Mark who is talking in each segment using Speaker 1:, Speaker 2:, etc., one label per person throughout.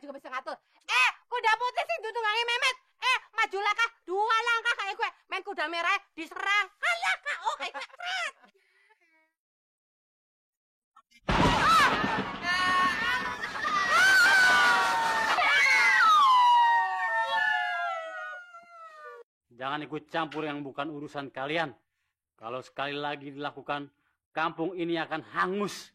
Speaker 1: juga bisa ngatur. Kuda putih sing dutungange Memet. Majulah kah 2 langkah kayak gue. Main kuda merah diserang. Halah kah. Oh kayak gue.
Speaker 2: Jangan ikut campur yang bukan urusan kalian. Kalau sekali lagi dilakukan, kampung ini akan hangus.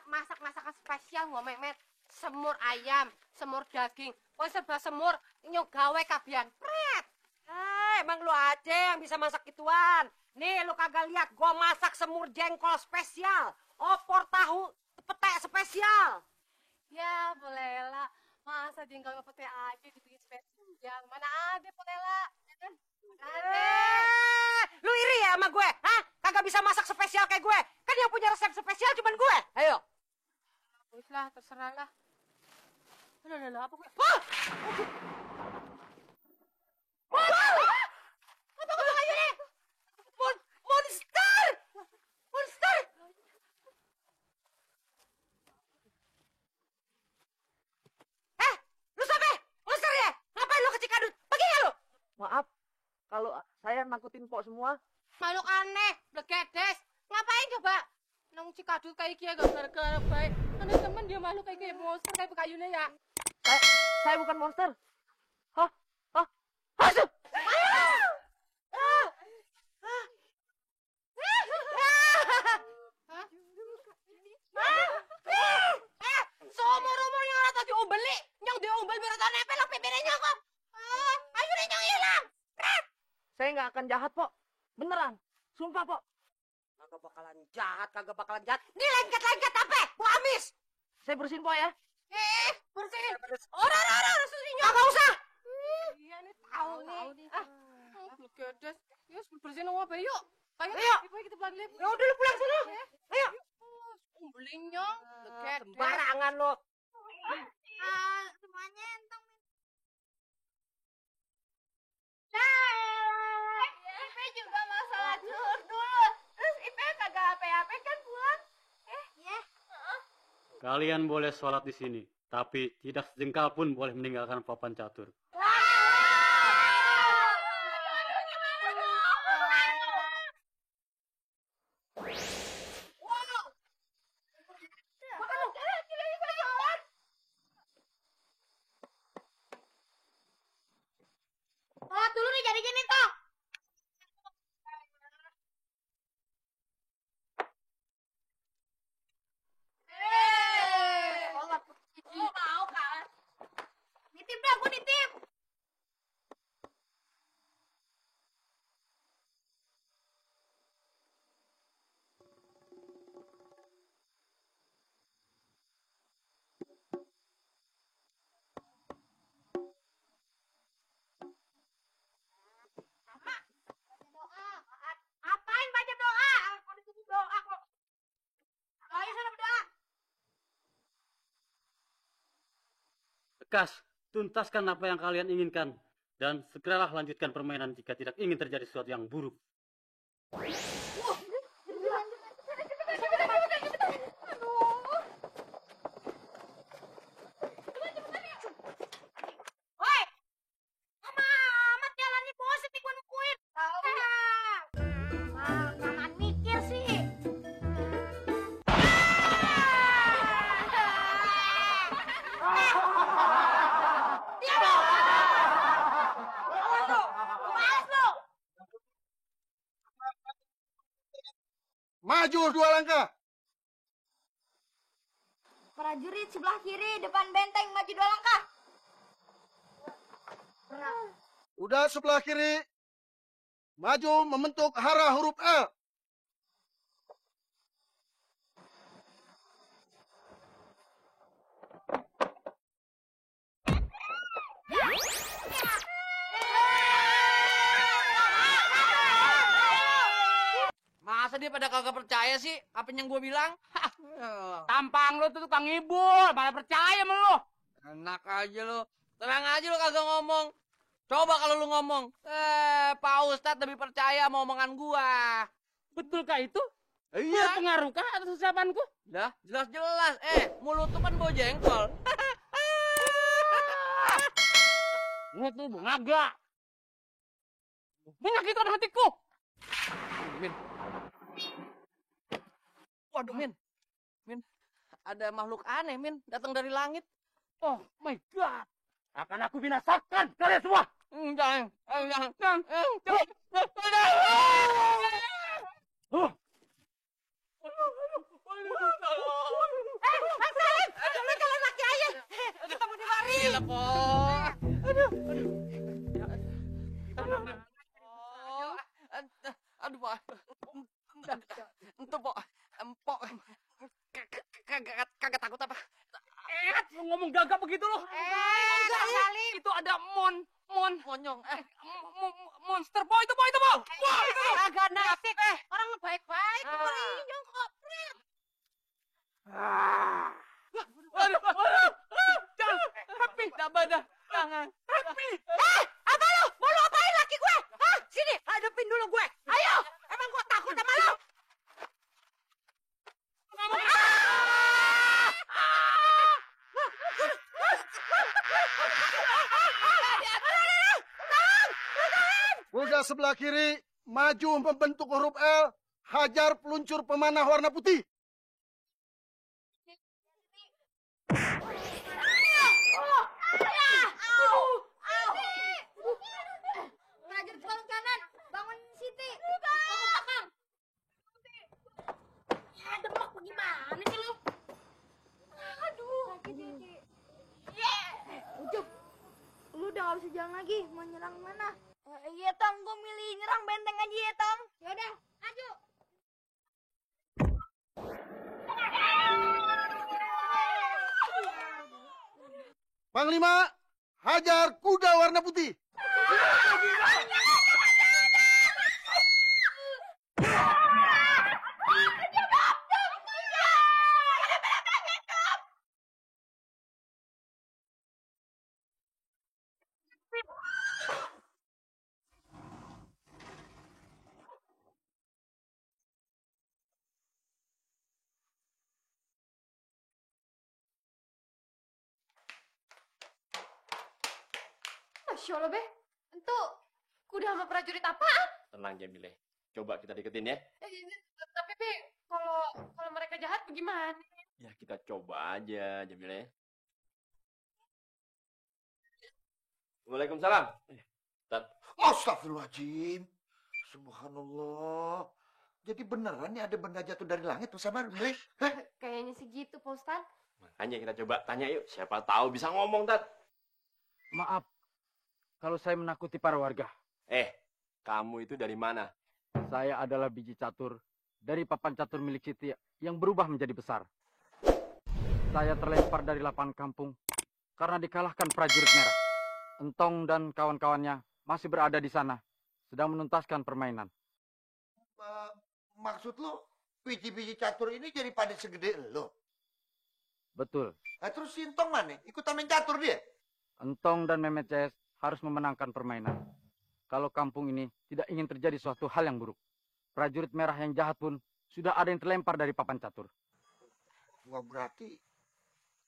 Speaker 1: Masak-masakan spesial ngomong Memet. Semur ayam, semur daging, serba semur, nyong gawe kabian. Pret.
Speaker 3: Emang lu aja yang bisa masak gituan. Nih lu kagak lihat gua masak semur jengkol spesial, opor tahu petek spesial.
Speaker 1: Ya, Polela. Masa jengkol pete aja dibikin spesial. Mana ada, Polela? Ya kan?
Speaker 3: Lu iri ya sama gue? Hah? Kagak bisa masak spesial kayak gue. Kan yang punya resep spesial cuman gue. Ayo.
Speaker 1: Wis lah, terserah lah. Lah, apa gue? Apa kayu nih?
Speaker 3: Monster! Monster! Lu siapa? Monster ya? Ngapain lu ke Cikadut? Pergi ya lu?
Speaker 4: Maaf, kalau saya nakutin pok semua.
Speaker 1: Makhluk aneh, blegedes. Ngapain coba? Nang Cikadut kayak gini gak gara-gara baik. Ada temen dia makhluk kayak gini, monster kayak bekayunya ya.
Speaker 4: Saya bukan monster. Hah?
Speaker 3: Masuk!
Speaker 1: Seumur-umurnya orang tadi ombeli, nyong diombel biar tak nempel lah pipirnya kok. Ayo nih nyong hilang.
Speaker 4: Saya nggak akan jahat, Pok. Beneran. Sumpah, Pok.
Speaker 3: Kagak bakalan jahat. Ini lengket-lengket apa? Bu amis!
Speaker 4: Saya bersihin, Pok ya.
Speaker 1: Bersihin. Orang susunya.
Speaker 3: Kagak usah!
Speaker 1: Iya nih, tahu nih. Blegedes. Yus, bersihin apa yuk?
Speaker 3: Ayo.
Speaker 1: Kita pulang lihat.
Speaker 3: Ya udah lu pulang sana. Ayo.
Speaker 1: Ombeli nyong. Blegedes.
Speaker 3: Sembarangan lo.
Speaker 1: Semuanya entong. Ipe juga mau sholat zuhur dulu. Terus Ipe kagak apa-apa kan pulang? Iya.
Speaker 2: Kalian boleh sholat di sini, tapi tidak sejengkal pun boleh meninggalkan papan catur.
Speaker 1: Sholat dulu nih jadi gini toh. Mau kan? Nitip dah, aku nitip. Apain baca doa? Aku disuruh doa kok. Ayo sana berdoa.
Speaker 2: Tegas, tuntaskan apa yang kalian inginkan. Dan segeralah lanjutkan permainan jika tidak ingin terjadi sesuatu yang buruk.
Speaker 1: Woi, amat jalan nih bosan nih gua nungguin. Tahu ya. Kelamaan mikir sih.
Speaker 5: Maju 2 langkah.
Speaker 6: Prajurit sebelah kiri, depan benteng, maju 2 langkah.
Speaker 5: Udah sebelah kiri. Maju membentuk hara huruf L.
Speaker 4: Masa dia pada kagak percaya sih apa yang gue bilang?
Speaker 3: Tampang lo tuh tukang ngibul, mana percaya sama lo.
Speaker 4: Enak aja lo. Tenang aja lu kagak ngomong. Coba kalau lu ngomong. Pak Ustadz lebih percaya sama omongan gua.
Speaker 2: Betulkah itu?
Speaker 4: Iya.
Speaker 2: Pengaruhkah atas ucapanku?
Speaker 4: Dah, jelas-jelas. Mulut tuh kan bau jengkol.
Speaker 2: Mulut lu ngagak. Menyakitkan hatiku.
Speaker 4: Min. Waduh, Min. Min, ada makhluk aneh, Min, datang dari langit.
Speaker 2: Oh my God. Akan aku binasakan kalian semua.
Speaker 4: Jangan.
Speaker 3: Bang Salim, lu jalan laki aja. Ketemu di mari.
Speaker 4: Gila, Po. Aduh, Pak. Entu, Po. Empok. Kagak takut apa?
Speaker 2: Lu ngomong gagap begitu loh.
Speaker 3: Bang Salim.
Speaker 2: Itu ada
Speaker 4: Monyong.
Speaker 2: monster po itu po. Wah, itu loh.
Speaker 3: Agak nasib. Orang baik-baik. Nyong kopret.
Speaker 2: Aduh. Jangan. Happy. Jangan. Happy.
Speaker 3: Apa lu? Mau lu apain laki gue? Hah? Sini, hadapin dulu gue. Ayo. Emang gue takut sama lu?
Speaker 5: Kuda sebelah kiri, maju membentuk huruf L, hajar peluncur pemanah warna putih.
Speaker 6: Prajurit sebelah kanan, bangun Siti. Bangun belakang. Demak gimana sih lu? Aduh. Ucup, lu udah gak bisa jalan lagi. Mau nyerang mana? Iya, Tong. Gue milih nyerang benteng aja ya, Tong. Yaudah, maju.
Speaker 5: Panglima, hajar kuda warna putih.
Speaker 1: Masya Allah, Be. Itu kuda sama prajurit apa?
Speaker 7: Tenang Jamile, coba kita deketin ya.
Speaker 1: Tapi, Be, kalau mereka jahat bagaimana?
Speaker 7: Ya kita coba aja Jamile. Waalaikumsalam.
Speaker 8: Astagfirullahaladzim. Subhanallah. Jadi beneran nih ada benda jatuh dari langit tuh sama Milih?
Speaker 1: Kayaknya segitu, Pak Ustadz.
Speaker 7: Makanya kita coba tanya yuk, siapa tahu bisa ngomong, Tat.
Speaker 2: Maaf kalau saya menakuti para warga.
Speaker 7: Kamu itu dari mana?
Speaker 2: Saya adalah biji catur dari papan catur milik Siti yang berubah menjadi besar. Saya terlempar dari lapangan kampung karena dikalahkan prajurit merah. Entong dan kawan-kawannya masih berada di sana, sedang menuntaskan permainan.
Speaker 8: Maksud lu, biji-biji catur ini jadi pada segede lo?
Speaker 2: Betul.
Speaker 8: Nah, terus Sintong mana? Ikutan main catur dia?
Speaker 2: Entong dan Memet CS harus memenangkan permainan. Kalau kampung ini tidak ingin terjadi suatu hal yang buruk. Prajurit merah yang jahat pun sudah ada yang terlempar dari papan catur.
Speaker 8: Wah, berarti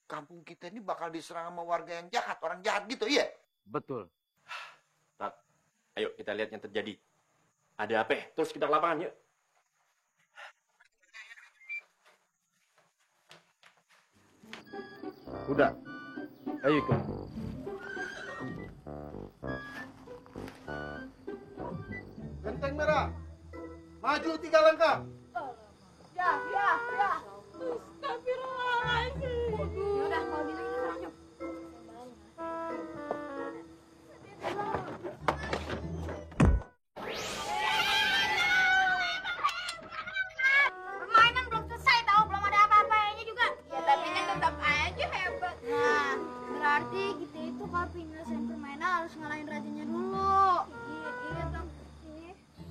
Speaker 8: kampung kita ini bakal diserang sama warga yang jahat, orang jahat gitu, iya?
Speaker 2: Betul.
Speaker 7: Tat, ayo kita lihat yang terjadi. Ada apa? Terus kita ke lapangan yuk.
Speaker 2: Udah. Ayo ikut.
Speaker 5: Benteng merah, maju 3 langkah.
Speaker 6: Ya. Astagfirullahaladzim. Yaudah, kalau gitu kita serang yuk. Permainan belum selesai tahu, belum ada apa-apanya juga. Ya tapi kan tetap aja hebat. Nah, berarti kita itu kalau pengen nyelesain permainan harus ngalahin rajanya dulu. Iya, Tong.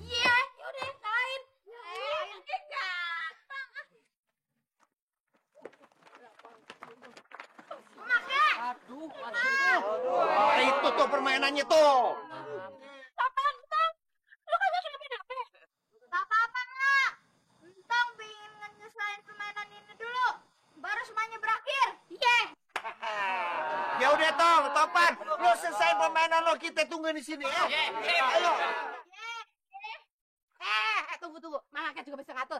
Speaker 6: Iya, yaudah kalahin. Gampang.
Speaker 4: Aduh, masuk.
Speaker 8: tuh permainannya tuh.
Speaker 6: Apaan, Bang? Lu kagak kenapa-napa? Gak apa-apa, Nak. Entong pengen nyelesain permainan ini dulu. Baru semuanya berakhir. Iya.
Speaker 8: Ya udah Topan, lo selesai permainan lo, kita tunggu di sini ya. Ayo.
Speaker 1: Tunggu. Makanya juga bisa ngatur.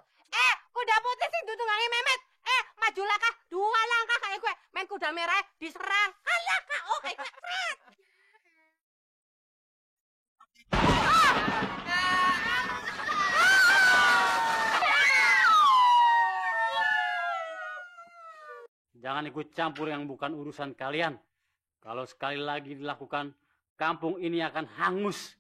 Speaker 1: Kuda putih sing dutungane Memet. Maju langkah, 2 langkah kayak gue. Main kuda merah diserang. Alah, Kak. Oke, Fred.
Speaker 9: Jangan ikut campur yang bukan urusan kalian. Kalau sekali lagi dilakukan, kampung ini akan hangus.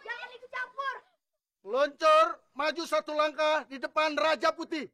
Speaker 6: Jangan ikut campur.
Speaker 5: Meluncur, maju 1 langkah di depan Raja Putih.